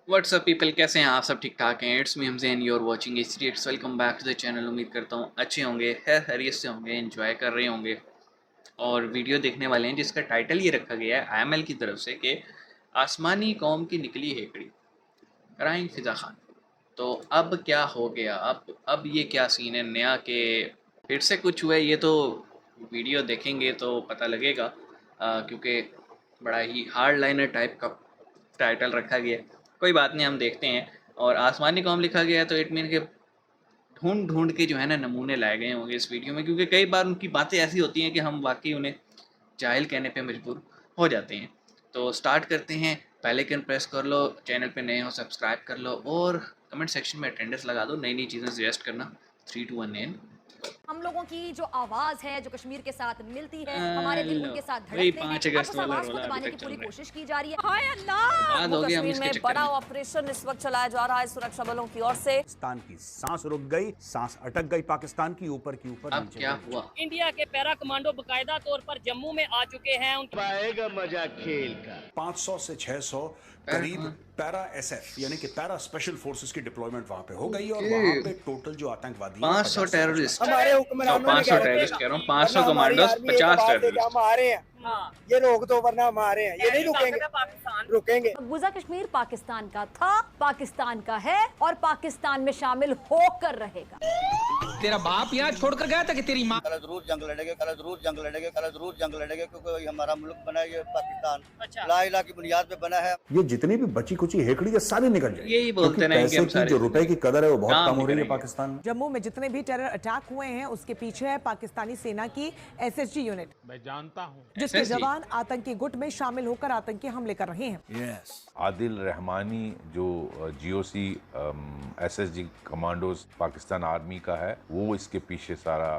WhatsApp people, कैसे हैं आप सब? ठीक ठाक हैं। It's me Hamza and you are watching history it's. Welcome back to the channel. उम्मीद करता हूँ अच्छे होंगे, खैरियत से होंगे, एंजॉय कर रहे होंगे और वीडियो देखने वाले हैं जिसका टाइटल ये रखा गया है IML की तरफ से कि आसमानी कौम की निकली हेकड़ी, क्राइंग फिजा खान। तो अब क्या हो गया? अब ये क्या सीन है नया के फिर से कुछ हुआ है? ये तो वीडियो देखेंगे तो पता लगेगा, क्योंकि बड़ा ही हार्ड लाइनर टाइप का टाइटल रखा गया है। कोई बात नहीं, हम देखते हैं। और आसमानी कौम लिखा गया है तो इट मीन के ढूंढ ढूंढ के जो है ना नमूने लाए गए होंगे इस वीडियो में, क्योंकि कई बार उनकी बातें ऐसी होती हैं कि हम वाकई उन्हें जाहिल कहने पे मजबूर हो जाते हैं। तो स्टार्ट करते हैं। बेल आइकन प्रेस कर लो, चैनल पे नए हो सब्सक्राइब कर लो और कमेंट सेक्शन में अटेंडेंस लगा दो। नई नई चीज़ें सजेस्ट करना। 3 2 1 एंड हम लोगों की जो आवाज है जो कश्मीर के साथ मिलती है, हमारे दिल उनके साथ वही धड़कते 5 हैं। अगस्त अब उस वाला आवाज को रोला दबाने अभी की तक पूरी चल रहा है। कोशिश की जा रही है। हाय अल्लाह! बाद हो गया हम कश्मीर इसके में चक्कर बड़ा में। ऑपरेशन इस वक्त चलाया जा रहा है सुरक्षा बलों की ओर से। पाकिस्तान की सांस रुक गई, सांस अटक गई पाकिस्तान की, ऊपर की ऊपर अब क्या हुआ? इंडिया के पैरा कमांडो बकायदा तौर पर जम्मू में आ चुके हैं। पाएगा मजा खेल का। 500 से 600 करीब पैरा SF यानी कि पैरा स्पेशल फोर्सेस की डिप्लॉयमेंट वहां पे हो गई और वहां पे टोटल जो आतंकवादी 500 टेररिस्ट, हमारे हुक्मरानों ने 500 टेररिस्ट कह रहा हूँ, 500 कमांडोज, 50 टेररिस्ट। हम आ रहे हैं, ये रोक दो वरना हम आ रहे हैं, ये नहीं रुकेंगे, रुकेंगे। मकबूजा कश्मीर पाकिस्तान का था, पाकिस्तान का है और पाकिस्तान में शामिल होकर रहेगा। तेरा बाप यहाँ छोड़कर गया था कि तेरी माँ? कल जरूर जंग लड़ेंगे, कल जरूर जंग लड़ेंगे, कल जरूर जंग लड़ेंगे, क्योंकि हमारा मुल्क बना है ये पाकिस्तान, ला इलाहा की बुनियाद पे बना है। ये जितनी भी बची कुची हेकड़ी है सारी निकल जाएगी। यही बोलते रहेंगे पैसे हम की सारे। जो रुपए की कदर है वो बहुत काम कम हो रही है करेंगे। पाकिस्तान में। जम्मू में जितने भी टेरर अटैक हुए हैं उसके पीछे है पाकिस्तानी सेना की SSG यूनिट, मैं जानता हूँ। जिसके SSG? जवान आतंकी गुट में शामिल होकर आतंकी हमले कर रहे हैं। आदिल रहमानी जो GOC SSG commandos Pakistan army का है, वो इसके पीछे सारा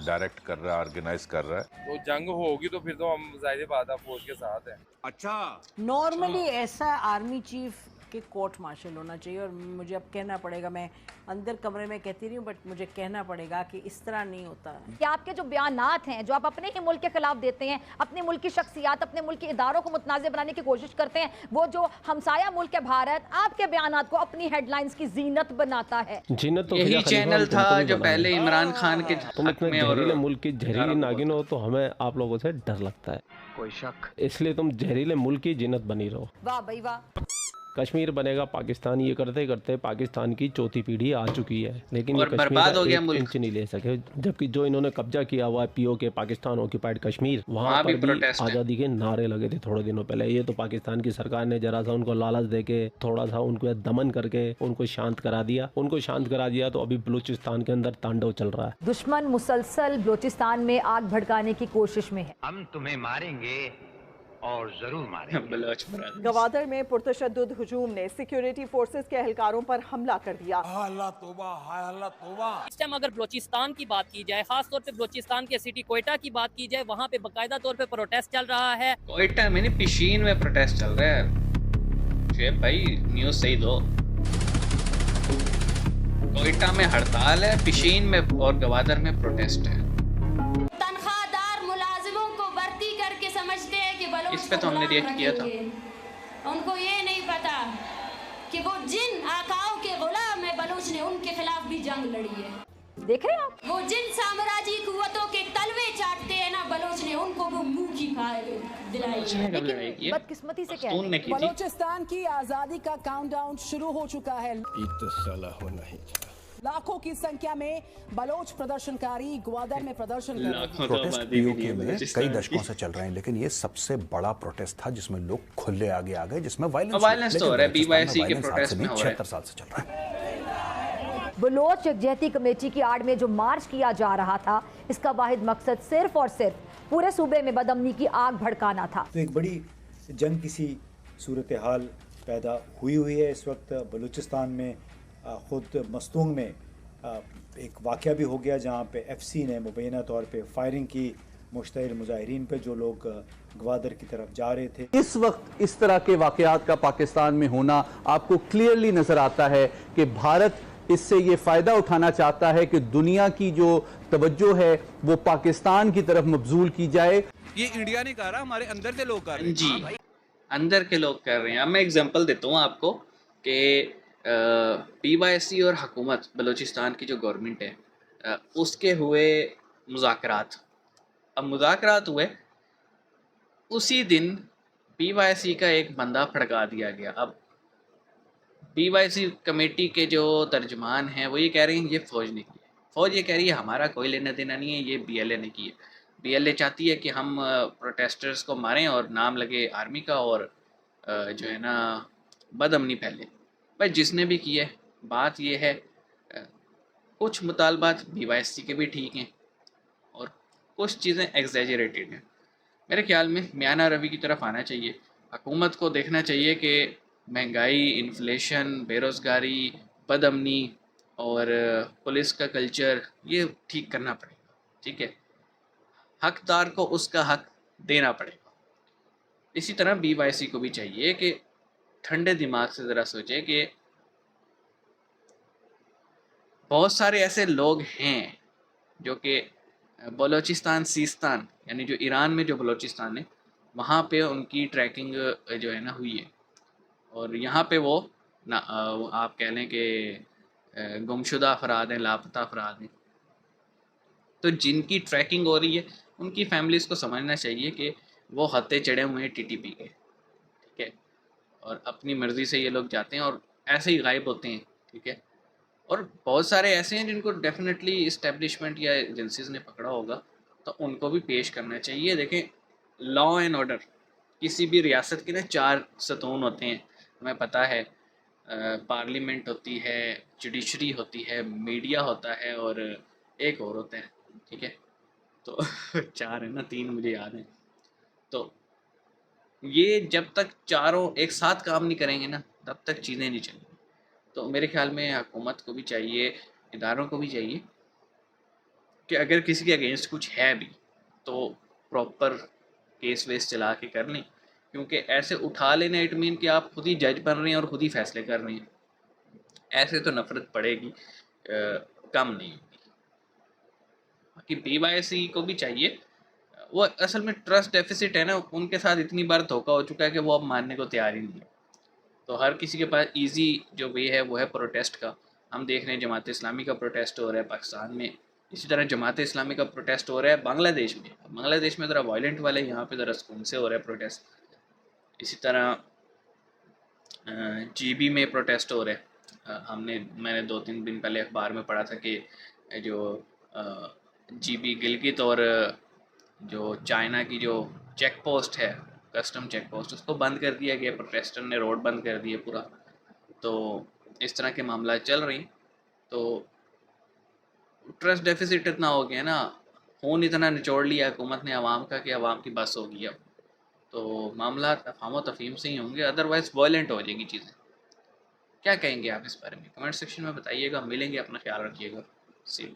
डायरेक्ट कर रहा है, ऑर्गेनाइज कर रहा है। तो जंग होगी तो फिर तो हम जाहिर बात है फौज के साथ हैं। अच्छा, नॉर्मली ऐसा आर्मी चीफ के कोर्ट मार्शल होना चाहिए और मुझे अब कहना पड़ेगा, मैं अंदर कमरे में कहती रही हूँ बट मुझे कहना पड़ेगा कि इस तरह नहीं होता है। कि आपके जो बयानात हैं जो आप अपने ही मुल्क के खिलाफ देते हैं, अपने मुल्क की शख्सियात, अपने मुल्क के इदारों को मुतनाज़ बनाने की कोशिश करते हैं, वो जो हमसाया मुल्क है भारत, आपके बयानात को अपनी हेडलाइंस की जीनत बनाता है। जीनत तो यही चैनल था जो पहले इमरान खान के तुम हक इतने में और जहरीले मुल्क की जहरीली नागिन हो तो हमें आप लोगों से डर लगता है, कोई शक? इसलिए तुम जहरीले मुल्क की जिन्नत बनी रहो। वाह भाई वाह। कश्मीर बनेगा पाकिस्तान, ये करते करते पाकिस्तान की चौथी पीढ़ी आ चुकी है, लेकिन ये और कश्मीर बर्बाद का हो गया एक मुल्क। इंच नहीं ले सके। जबकि जो इन्होंने कब्जा किया हुआ है POK पाकिस्तान ऑक्यूपाइड कश्मीर, वहाँ भी पर भी प्रोटेस्ट है। आज़ादी के नारे लगे थे थोड़े दिनों पहले। ये तो पाकिस्तान की सरकार ने जरा सा उनको लालच दे के, थोड़ा सा उनको दमन करके उनको शांत करा दिया। तो अभी बलूचिस्तान के अंदर तांडव चल रहा है। दुश्मन मुसलसल बलूचिस्तान में आग भड़काने की कोशिश में है। हम तुम्हें मारेंगे और जरूर मारेंगे। बलोच बरादरी। गवादर में पुरतशद्दुद हुजूम ने सिक्योरिटी फोर्सेस के एहलकारों पर हमला कर दिया। इस टाइम अगर बलोचिस्तान की बात की जाए, खास तौर पे बलोचिस्तान के सिटी कोयटा की बात की जाए, वहाँ पे बाकायदा तौर पे प्रोटेस्ट चल रहा है। कोयटा में नहीं, पिशीन में प्रोटेस्ट चल रहा है। शुएब भाई न्यूज़ सही दो। कोयटा में हड़ताल है, पिशीन में और गवादर में प्रोटेस्ट है। तनख्वाहदार मुलाजिमों को भर्ती करके समझते हैं कि बलोच इस पे तो हमने रिएक्ट किया था। उनको ये नहीं पता कि वो जिन आकाओं के गुलाम है, बलोच ने उनके खिलाफ भी जंग लड़ी है। देख रहे हैं आप? वो जिन साम्राज्यी कुव्वतों के तलवे चाटते हैं ना, बलोच ने उनको वो मुंह की खाए दिलाई है। लेकिन बदकिस्मती से क्या है, बलूचिस्तान की आजादी का काउंटडाउन शुरू हो चुका है। लाखों की संख्या में बलोच प्रदर्शनकारी ग्वादर में प्रदर्शन कर रहे हैं। प्रोटेस्ट POK में कई दशकों से चल रहे हैं, लेकिन ये सबसे बड़ा प्रोटेस्ट था जिसमें लोग खुले आगे आ गए, जिसमें वायलेंस तो हो रहा है। BYC के प्रोटेस्ट में हो रहा है। 76 साल से चल रहा है। बलोच यकजहती कमेटी की आड़ में जो मार्च किया जा रहा था, इसका वाहिद मकसद सिर्फ और सिर्फ पूरे सूबे में बदअमनी की आग भड़काना था। तो एक बड़ी जंग की सी सूरत हाल पैदा हुई है इस वक्त बलूचिस्तान में। खुद मस्तूंग में एक वाक़या भी हो गया जहाँ पे FC ने मुबैना तौर पे फायरिंग की मुश्तइल मुजाहिरीन पे, जो लोग ग्वादर की तरफ जा रहे थे। इस वक्त इस तरह के वाक़यात का पाकिस्तान में होना आपको क्लियरली नज़र आता है कि भारत इससे ये फ़ायदा उठाना चाहता है कि दुनिया की जो तवज्जो है वो पाकिस्तान की तरफ मबजूल की जाए। ये इंडिया नहीं कर रहा, हमारे अंदर से लोग कर रहे हैं। जी, अंदर के लोग कर रहे हैं। अब मैं एग्जांपल देता हूँ आपको कि PYC और हुकूमत बलूचिस्तान की जो गवर्नमेंट है उसके हुए मुज़ाकरात। अब मुज़ाकरात हुए, उसी दिन PYC का एक बंदा फड़का दिया गया। अब PYC कमेटी के जो तर्जमान हैं वो ये कह रहे हैं ये फ़ौज ने की है। फ़ौज ये कह रही है हमारा कोई लेना देना नहीं है, ये BLA ने की है। BLA चाहती है कि हम प्रोटेस्टर्स को मारें और नाम लगे आर्मी का और जो है ना बदअमनी फैले। भाई जिसने भी की है, बात ये है कुछ मुतालबात PYC के भी ठीक हैं और कुछ चीज़ें एग्जैजरेटेड हैं। मेरे ख्याल में मियाना रवि की तरफ आना चाहिए। हुकूमत को देखना चाहिए कि महंगाई, इन्फ्लेशन, बेरोज़गारी, बदअमनी और पुलिस का कल्चर ये ठीक करना पड़ेगा। ठीक है, हकदार को उसका हक देना पड़ेगा। इसी तरह BYC को भी चाहिए कि ठंडे दिमाग से ज़रा सोचे कि बहुत सारे ऐसे लोग हैं जो कि बलूचिस्तान सीस्तान यानी जो ईरान में जो बलूचिस्तान है वहाँ पे उनकी ट्रैकिंग जो है ना हुई है और यहाँ पे वो ना आप कह लें कि गुमशुदा अफराद हैं, लापता अफराद हैं। तो जिनकी ट्रैकिंग हो रही है उनकी फैमिलीज़ को समझना चाहिए कि वो हत्थे चढ़े हुए हैं TTP के। ठीक है, और अपनी मर्ज़ी से ये लोग जाते हैं और ऐसे ही गायब होते हैं। ठीक है, और बहुत सारे ऐसे हैं जिनको डेफिनेटली इस्टेब्लिशमेंट या एजेंसीज ने पकड़ा होगा, तो उनको भी पेश करना चाहिए। देखें, लॉ एंड ऑर्डर किसी भी रियासत के ना 4 सतून होते हैं, हमें पता है। पार्लियामेंट होती है, जुडिशरी होती है, मीडिया होता है और एक और होता है। ठीक है, तो 4 है ना, 3 मुझे याद है। तो ये जब तक चारों एक साथ काम नहीं करेंगे ना तब तक चीज़ें नहीं चलेंगी। तो मेरे ख्याल में हुकूमत को भी चाहिए, इदारों को भी चाहिए कि अगर किसी के अगेंस्ट कुछ है भी तो प्रॉपर केस वेस चला के कर लें, क्योंकि ऐसे उठा लेना इट मीन कि आप खुद ही जज बन रहे हैं और खुद ही फैसले कर रहे हैं। ऐसे तो नफरत पड़ेगी, कम नहीं होगी। बाकी PYC को भी चाहिए, वो असल में ट्रस्ट डेफिसिट है ना, उनके साथ इतनी बार धोखा हो चुका है कि वो अब मानने को तैयार ही नहीं है। तो हर किसी के पास इजी जो वे है वो है प्रोटेस्ट का। हम देख रहे हैं जमात इस्लामी का प्रोटेस्ट हो रहा है पाकिस्तान में, इसी तरह जमात इस्लामी का प्रोटेस्ट हो रहा है बांग्लादेश में। बांग्लादेश में ज़रा वायलेंट वाले, यहाँ पे ज़रा सुकून से हो रहा है प्रोटेस्ट। इसी तरह GB में प्रोटेस्ट हो रहा है। मैंने 2-3 दिन पहले अखबार में पढ़ा था कि जो GB गिलगित और जो चाइना की जो चेक पोस्ट है, कस्टम चेक पोस्ट, उसको बंद कर दिया गया। प्रोटेस्टर ने रोड बंद कर दिया पूरा। तो इस तरह के मामला चल रहे हैं। तो ट्रस्ट डेफिसिट इतना हो गया ना, खून इतना निचोड़ लिया हुकूमत ने आवाम का कि आवाम की बस होगी अब। तो मामला अफाम तफहीम से ही होंगे, अदरवाइज़ वायलेंट हो जाएगी चीज़ें। क्या कहेंगे आप इस बारे में? कमेंट सेक्शन में बताइएगा। मिलेंगे, अपना ख्याल रखिएगा। सी यू।